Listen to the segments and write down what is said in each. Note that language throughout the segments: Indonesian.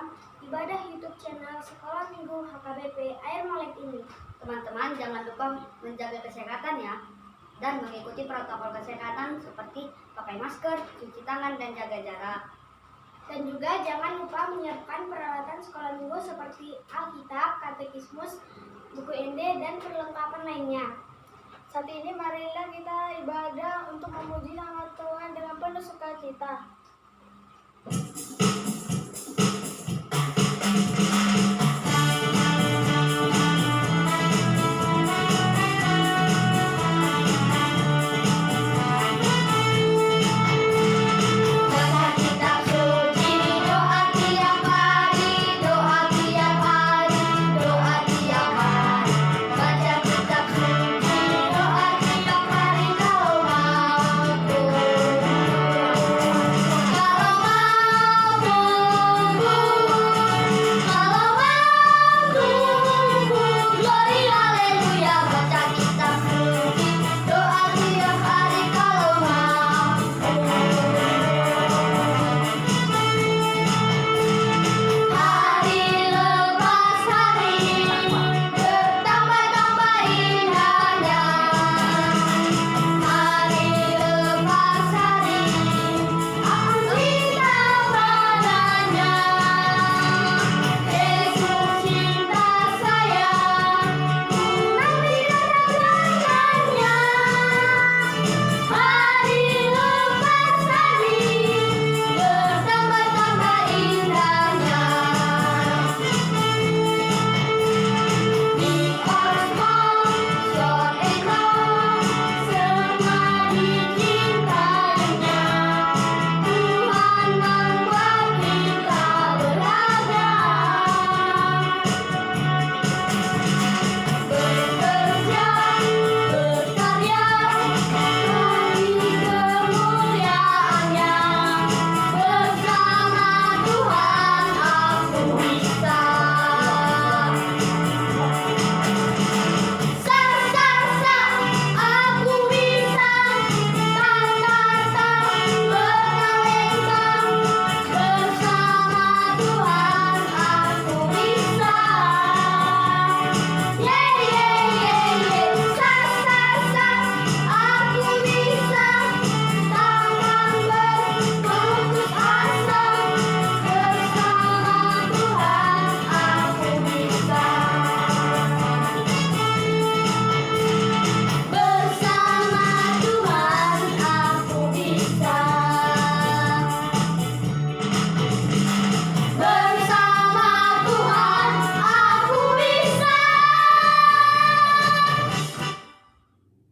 dalam ibadah YouTube channel Sekolah Minggu HKBP Air Molek ini. Teman-teman jangan lupa menjaga kesehatan ya, dan mengikuti protokol kesehatan seperti pakai masker, cuci tangan, dan jaga jarak. Dan juga jangan lupa menyiapkan peralatan sekolah minggu seperti Alkitab, Katekismus, buku ND, dan perlengkapan lainnya. Saat ini marilah kita ibadah untuk memuji nama Tuhan dengan penuh sukacita.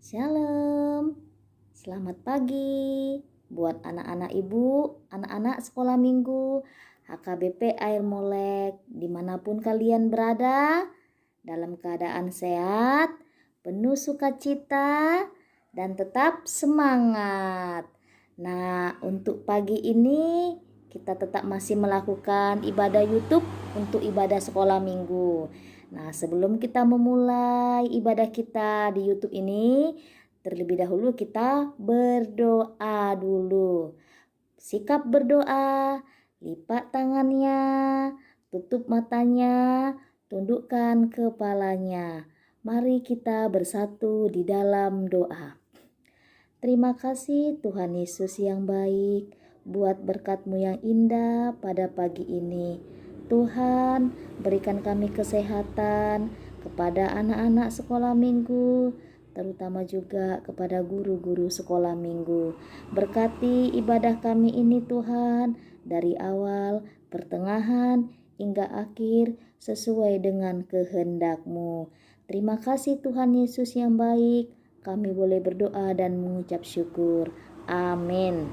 Shalom, selamat pagi buat anak-anak ibu, anak-anak sekolah minggu HKBP Air Molek, dimanapun kalian berada, dalam keadaan sehat, penuh sukacita, dan tetap semangat. Nah, untuk pagi ini kita tetap masih melakukan ibadah YouTube untuk ibadah sekolah minggu. Nah, sebelum kita memulai ibadah kita di YouTube ini, terlebih dahulu kita berdoa dulu. Sikap berdoa, lipat tangannya, tutup matanya, tundukkan kepalanya. Mari kita bersatu di dalam doa. Terima kasih Tuhan Yesus yang baik, buat berkat-Mu yang indah pada pagi ini. Tuhan, berikan kami kesehatan kepada anak-anak sekolah minggu, terutama juga kepada guru-guru sekolah minggu. Berkati ibadah kami ini Tuhan, dari awal, pertengahan, hingga akhir sesuai dengan kehendak-Mu. Terima kasih Tuhan Yesus yang baik, kami boleh berdoa dan mengucap syukur. Amin.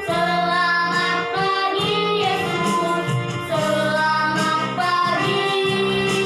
Selamat pagi Yesus, selamat pagi.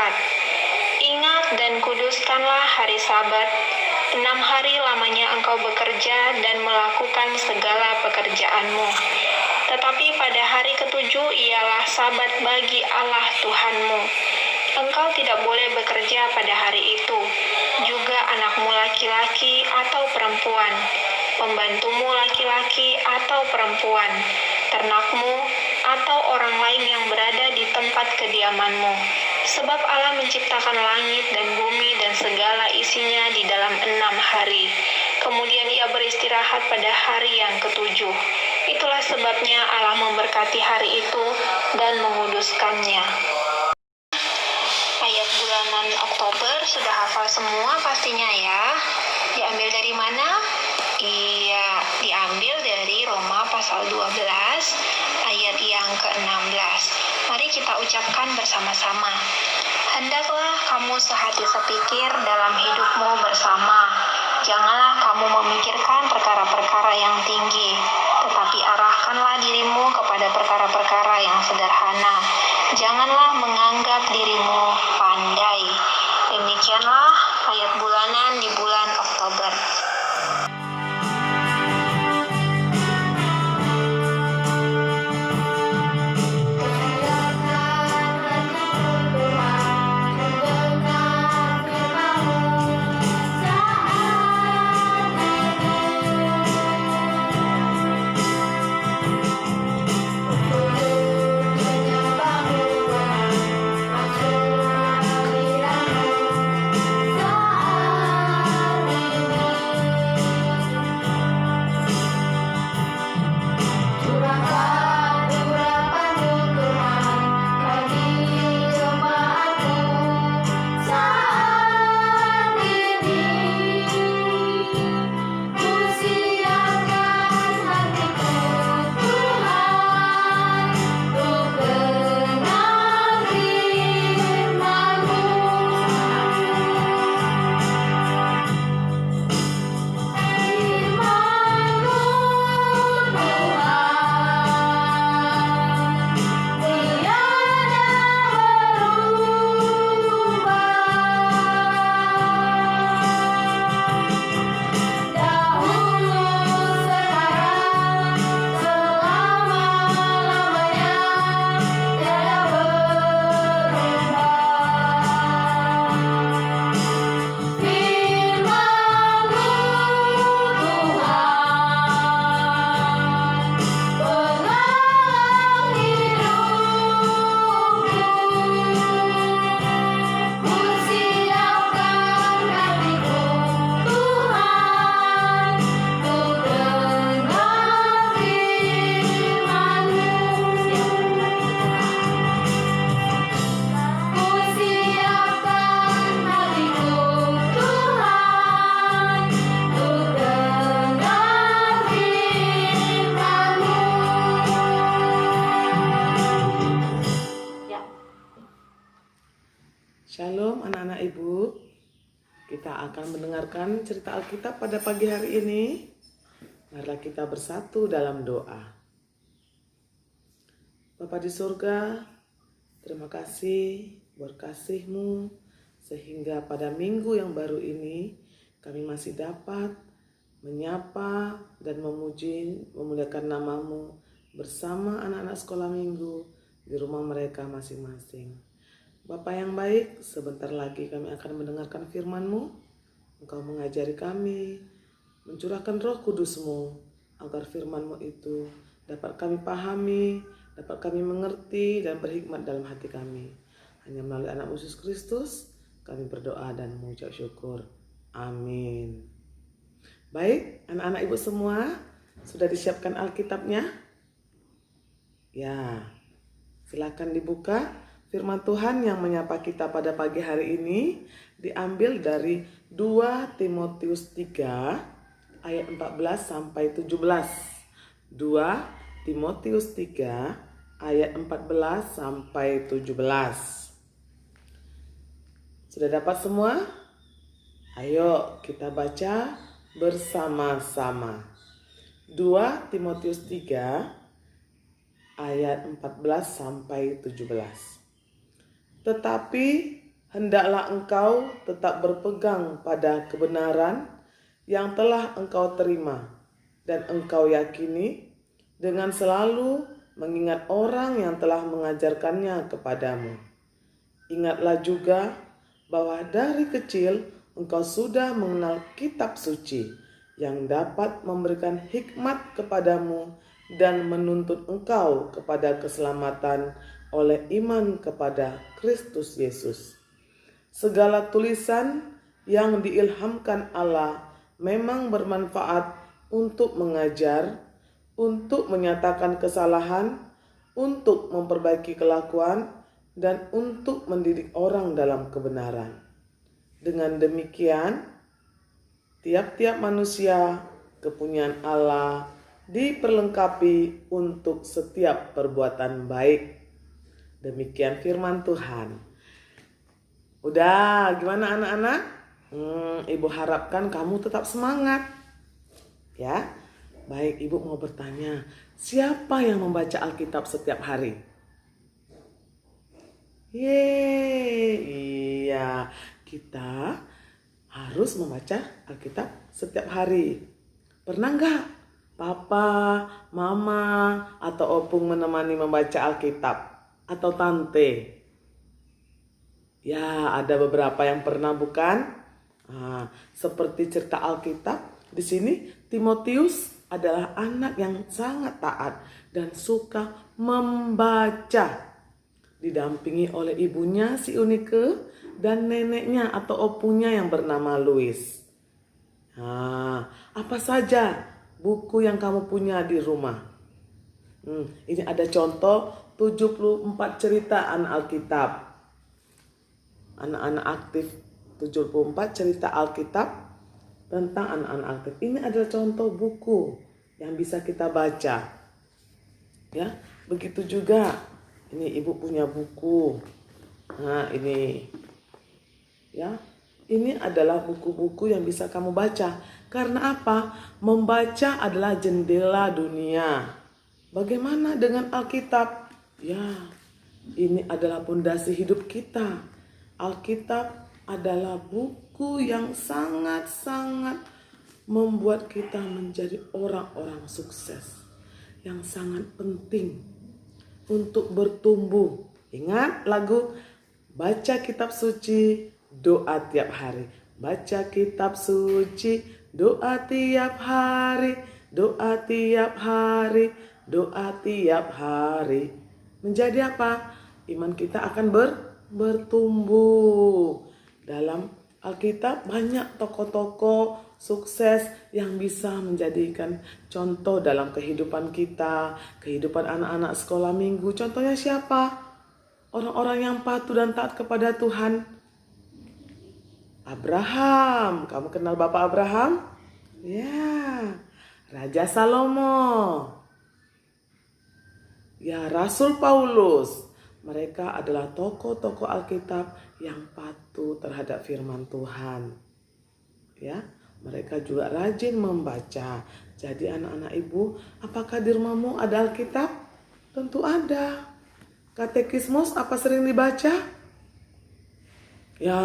Sabat. Ingat dan kuduskanlah hari Sabat. 6 hari lamanya engkau bekerja dan melakukan segala pekerjaanmu. Tetapi pada hari ketujuh ialah Sabat bagi Allah Tuhanmu. Engkau tidak boleh bekerja pada hari itu, juga anakmu laki-laki atau perempuan, pembantumu laki-laki atau perempuan, ternakmu, atau orang lain yang berada di tempat kediamanmu. Sebab Allah menciptakan langit dan bumi dan segala isinya di dalam 6 hari. Kemudian ia beristirahat pada hari yang ketujuh. Itulah sebabnya Allah memberkati hari itu dan menguduskannya. Ayat bulanan Oktober sudah hafal semua pastinya ya. Diambil dari mana? Iya, diambil dari Roma pasal 12 ayat yang ke-16. Mari kita ucapkan bersama-sama. Hendaklah kamu sehati sepikir dalam hidupmu bersama. Janganlah kamu memikirkan perkara-perkara yang tinggi, tetapi arahkanlah dirimu kepada perkara-perkara yang sederhana. Janganlah menganggap dirimu pandai. Demikianlah ayat bulanan di bulan Oktober. Shalom anak-anak ibu, kita akan mendengarkan cerita Alkitab pada pagi hari ini. Marilah kita bersatu dalam doa. Bapa di surga, terima kasih buat kasih-Mu sehingga pada minggu yang baru ini kami masih dapat menyapa dan memuji, memuliakan nama-Mu bersama anak-anak sekolah minggu di rumah mereka masing-masing. Bapa yang baik, sebentar lagi kami akan mendengarkan firman-Mu. Engkau mengajari kami, mencurahkan Roh Kudus-Mu, agar firman-Mu itu dapat kami pahami, dapat kami mengerti dan berhikmat dalam hati kami. Hanya melalui anak Yesus Kristus, kami berdoa dan mengucap syukur. Amin. Baik, anak-anak ibu semua, sudah disiapkan Alkitabnya? Ya, silakan dibuka. Firman Tuhan yang menyapa kita pada pagi hari ini diambil dari 2 Timotius 3 ayat 14 sampai 17. 2 Timotius 3 ayat 14 sampai 17. Sudah dapat semua? Ayo kita baca bersama-sama. 2 Timotius 3 ayat 14 sampai 17. Tetapi hendaklah engkau tetap berpegang pada kebenaran yang telah engkau terima dan engkau yakini, dengan selalu mengingat orang yang telah mengajarkannya kepadamu. Ingatlah juga bahwa dari kecil engkau sudah mengenal kitab suci yang dapat memberikan hikmat kepadamu dan menuntut engkau kepada keselamatan oleh iman kepada Kristus Yesus. Segala tulisan yang diilhamkan Allah memang bermanfaat untuk mengajar, untuk menyatakan kesalahan, untuk memperbaiki kelakuan, dan untuk mendidik orang dalam kebenaran. Dengan demikian, tiap-tiap manusia kepunyaan Allah diperlengkapi untuk setiap perbuatan baik. Demikian firman Tuhan. Udah, gimana anak-anak? Ibu harapkan kamu tetap semangat. Ya, baik, Ibu mau bertanya, siapa yang membaca Alkitab setiap hari? Iya, kita harus membaca Alkitab setiap hari. Pernah nggak Papa, Mama, atau Opung menemani membaca Alkitab? Atau Tante? Ya, ada beberapa yang pernah, bukan? Seperti cerita Alkitab, di sini Timotius adalah anak yang sangat taat dan suka membaca. Didampingi oleh ibunya si Unike dan neneknya atau opunya yang bernama Louis. Apa saja buku yang kamu punya di rumah? Ini ada contoh 74 cerita anak Alkitab. Anak-anak aktif 74 cerita Alkitab tentang anak-anak aktif. Ini adalah contoh buku yang bisa kita baca. Ya, begitu juga. Ini ibu punya buku. Nah, ini. Ya. Ini adalah buku-buku yang bisa kamu baca. Karena apa? Membaca adalah jendela dunia. Bagaimana dengan Alkitab? Ya, ini adalah pondasi hidup kita. Alkitab adalah buku yang sangat-sangat membuat kita menjadi orang-orang sukses. Yang sangat penting untuk bertumbuh. Ingat lagu baca kitab suci, doa tiap hari. Baca kitab suci, doa tiap hari, doa tiap hari, doa tiap hari. Menjadi apa? Iman kita akan bertumbuh. Dalam Alkitab banyak tokoh-tokoh sukses yang bisa menjadikan contoh dalam kehidupan kita, kehidupan anak-anak sekolah minggu. Contohnya siapa? Orang-orang yang patuh dan taat kepada Tuhan. Abraham, kamu kenal Bapak Abraham? Ya, Raja Salomo. Ya, Rasul Paulus. Mereka adalah tokoh-tokoh Alkitab yang patuh terhadap firman Tuhan. Ya, mereka juga rajin membaca. Jadi anak-anak ibu, apakah di rumahmu ada Alkitab? Tentu ada. Katekismus apa sering dibaca? Ya,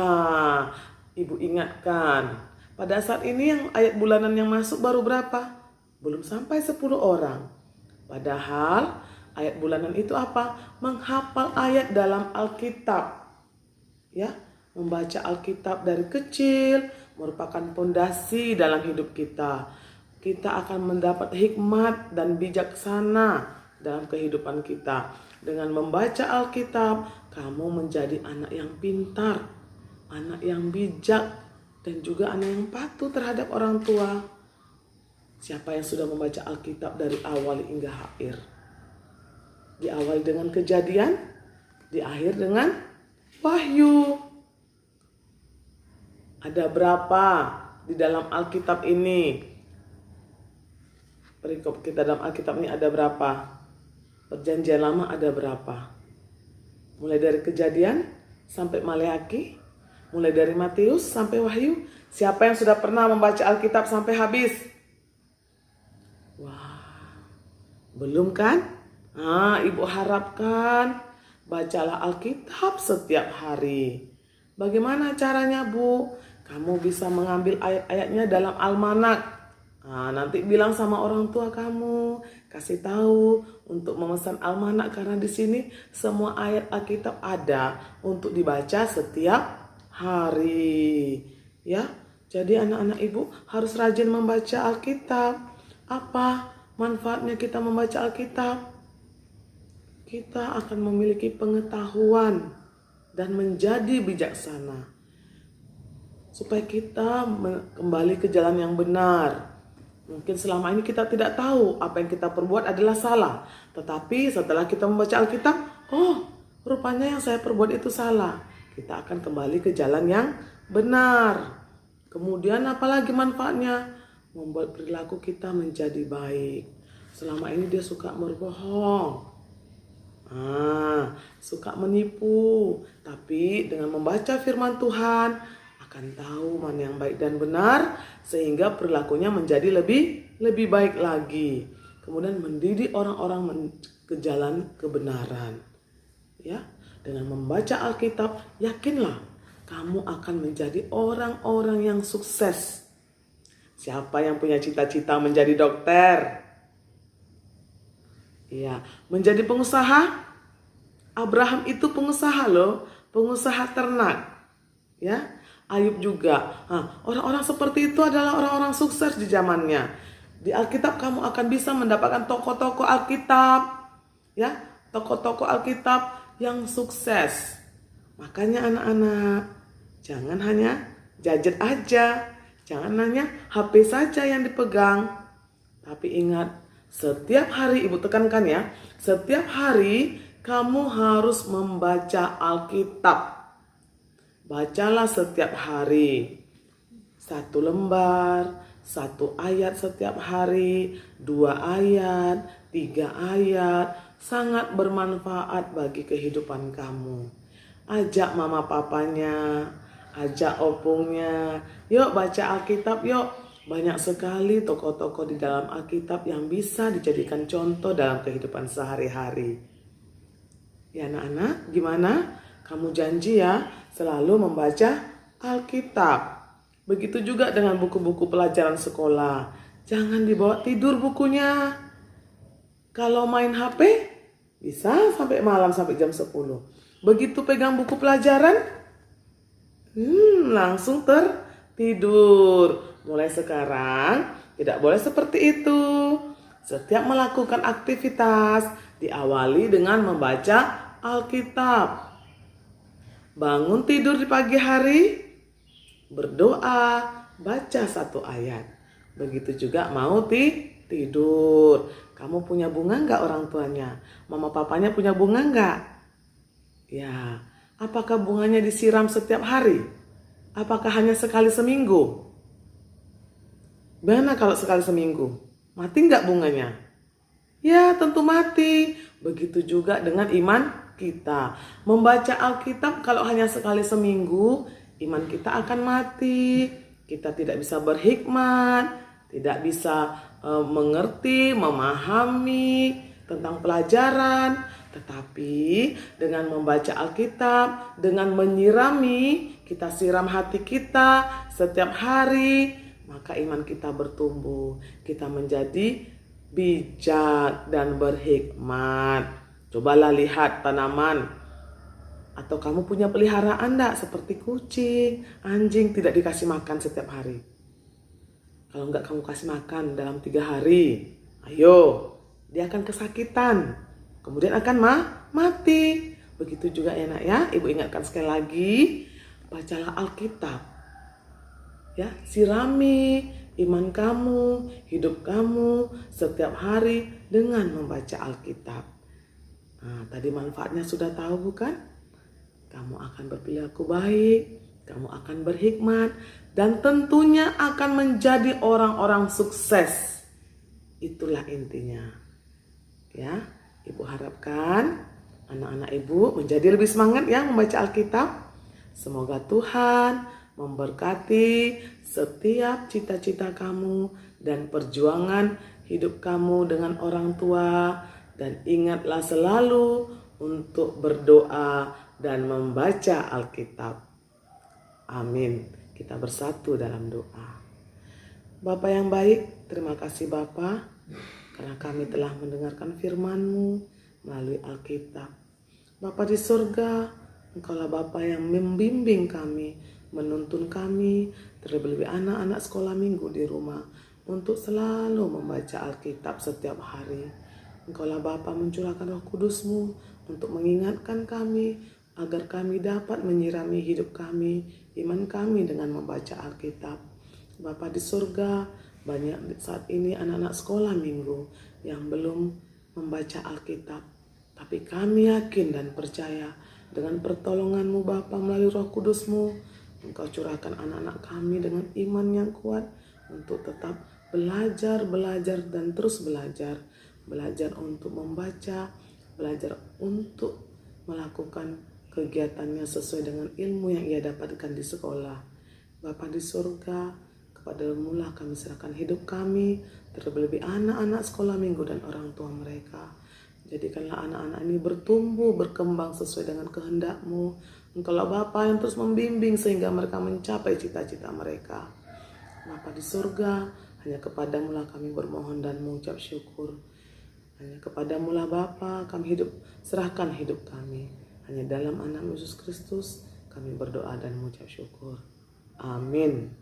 ibu ingatkan. Pada saat ini yang ayat bulanan yang masuk baru berapa? Belum sampai 10 orang. Padahal ayat bulanan itu apa? Menghafal ayat dalam Alkitab. Ya, membaca Alkitab dari kecil merupakan pondasi dalam hidup kita. Kita akan mendapat hikmat dan bijaksana dalam kehidupan kita. Dengan membaca Alkitab, kamu menjadi anak yang pintar, anak yang bijak, dan juga anak yang patuh terhadap orang tua. Siapa yang sudah membaca Alkitab dari awal hingga akhir? Diawali dengan Kejadian, diakhir dengan Wahyu. Ada berapa di dalam Alkitab ini? Perikop kita dalam Alkitab ini ada berapa? Perjanjian Lama ada berapa? Mulai dari Kejadian sampai Maleaki, mulai dari Matius sampai Wahyu. Siapa yang sudah pernah membaca Alkitab sampai habis? Wah, belum kan? Ibu harapkan bacalah Alkitab setiap hari. Bagaimana caranya, Bu? Kamu bisa mengambil ayat-ayatnya dalam almanak. Nah, nanti bilang sama orang tua kamu, kasih tahu untuk memesan almanak karena di sini semua ayat Alkitab ada untuk dibaca setiap hari. Ya, jadi anak-anak ibu harus rajin membaca Alkitab. Apa manfaatnya kita membaca Alkitab? Kita akan memiliki pengetahuan dan menjadi bijaksana. Supaya kita kembali ke jalan yang benar. Mungkin selama ini kita tidak tahu apa yang kita perbuat adalah salah. Tetapi setelah kita membaca Alkitab, oh rupanya yang saya perbuat itu salah. Kita akan kembali ke jalan yang benar. Kemudian apalagi manfaatnya? Membuat perilaku kita menjadi baik. Selama ini dia suka berbohong. Suka menipu. Tapi dengan membaca firman Tuhan, akan tahu mana yang baik dan benar sehingga perilakunya menjadi lebih baik lagi. Kemudian mendidik orang-orang ke jalan kebenaran. Ya, dengan membaca Alkitab, yakinlah kamu akan menjadi orang-orang yang sukses. Siapa yang punya cita-cita menjadi dokter? Ya, menjadi pengusaha? Abraham itu pengusaha loh, pengusaha ternak. Ya, Ayub juga. Orang-orang seperti itu adalah orang-orang sukses di zamannya. Di Alkitab kamu akan bisa mendapatkan tokoh-tokoh Alkitab, ya, tokoh-tokoh Alkitab yang sukses. Makanya anak-anak, jangan hanya gadget aja, jangan hanya HP saja yang dipegang. Tapi ingat, setiap hari ibu tekankan ya, setiap hari kamu harus membaca Alkitab. Bacalah setiap hari 1 lembar, 1 ayat setiap hari, 2 ayat, 3 ayat. Sangat bermanfaat bagi kehidupan kamu. Ajak mama papanya, ajak opungnya. Yuk baca Alkitab yuk. Banyak sekali tokoh-tokoh di dalam Alkitab yang bisa dijadikan contoh dalam kehidupan sehari-hari. Ya anak-anak, gimana? Kamu janji ya selalu membaca Alkitab. Begitu juga dengan buku-buku pelajaran sekolah. Jangan dibawa tidur bukunya. Kalau main HP bisa sampai malam, sampai jam 10. Begitu pegang buku pelajaran, langsung tertidur. Mulai sekarang tidak boleh seperti itu. Setiap melakukan aktivitas diawali dengan membaca Alkitab. Bangun tidur di pagi hari, berdoa, baca 1 ayat. Begitu juga mau tidur. Kamu punya bunga enggak orang tuanya? Mama papanya punya bunga enggak? Ya, apakah bunganya disiram setiap hari? Apakah hanya sekali seminggu? Bagaimana kalau sekali seminggu? Mati enggak bunganya? Ya, tentu mati. Begitu juga dengan iman kita. Membaca Alkitab kalau hanya sekali seminggu, iman kita akan mati. Kita tidak bisa berhikmat, tidak bisa mengerti, memahami tentang pelajaran. Tetapi dengan membaca Alkitab, dengan menyirami, kita siram hati kita setiap hari, maka iman kita bertumbuh. Kita menjadi bijak dan berhikmat. Cobalah lihat tanaman. Atau kamu punya peliharaan enggak? Seperti kucing, anjing, tidak dikasih makan setiap hari. Kalau enggak kamu kasih makan dalam 3 hari, ayo, dia akan kesakitan. Kemudian akan mati. Begitu juga ya nak ya. Ibu ingatkan sekali lagi, bacalah Alkitab. Ya, sirami iman kamu, hidup kamu setiap hari dengan membaca Alkitab. Nah, tadi manfaatnya sudah tahu bukan? Kamu akan berperilaku baik, kamu akan berhikmat, dan tentunya akan menjadi orang-orang sukses. Itulah intinya. Ya, ibu harapkan anak-anak ibu menjadi lebih semangat ya membaca Alkitab. Semoga Tuhan memberkati setiap cita-cita kamu dan perjuangan hidup kamu dengan orang tua. Dan ingatlah selalu untuk berdoa dan membaca Alkitab. Amin. Kita bersatu dalam doa. Bapa yang baik, terima kasih Bapa, karena kami telah mendengarkan firman-Mu melalui Alkitab. Bapa di surga, Engkaulah Bapa yang membimbing kami, menuntun kami, terlebih anak-anak sekolah minggu di rumah, untuk selalu membaca Alkitab setiap hari. Engkaulah Bapa mencurahkan Roh Kudus-Mu untuk mengingatkan kami, agar kami dapat menyirami hidup kami, iman kami dengan membaca Alkitab. Bapa di surga, banyak saat ini anak-anak sekolah minggu yang belum membaca Alkitab. Tapi kami yakin dan percaya dengan pertolongan-Mu Bapa melalui Roh Kudus-Mu, Engkau curahkan anak-anak kami dengan iman yang kuat untuk tetap belajar dan terus belajar. Belajar untuk membaca, belajar untuk melakukan kegiatannya sesuai dengan ilmu yang ia dapatkan di sekolah. Bapa di surga, kepada-Mu lah kami serahkan hidup kami, terlebih anak-anak sekolah minggu dan orang tua mereka. Jadikanlah anak-anak ini bertumbuh, berkembang sesuai dengan kehendak-Mu. Engkaulah Bapa yang terus membimbing sehingga mereka mencapai cita-cita mereka. Bapa di surga, hanya kepada-Mu lah kami bermohon dan mengucap syukur. Hanya kepada-Mu lah Bapa kami serahkan hidup kami. Hanya dalam anak Yesus Kristus kami berdoa dan mengucap syukur. Amin.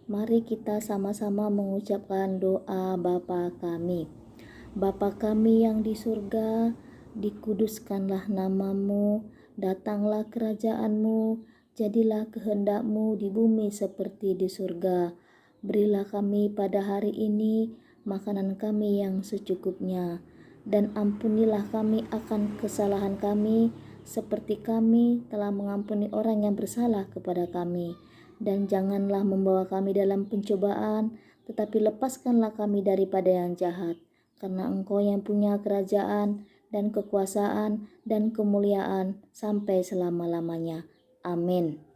Mari kita sama-sama mengucapkan doa Bapa kami. Bapa kami yang di surga, dikuduskanlah nama-Mu, datanglah kerajaan-Mu, jadilah kehendak-Mu di bumi seperti di surga. Berilah kami pada hari ini makanan kami yang secukupnya, dan ampunilah kami akan kesalahan kami, seperti kami telah mengampuni orang yang bersalah kepada kami. Dan janganlah membawa kami dalam pencobaan, tetapi lepaskanlah kami daripada yang jahat. Karena Engkau yang punya kerajaan dan kekuasaan dan kemuliaan sampai selama-lamanya. Amin.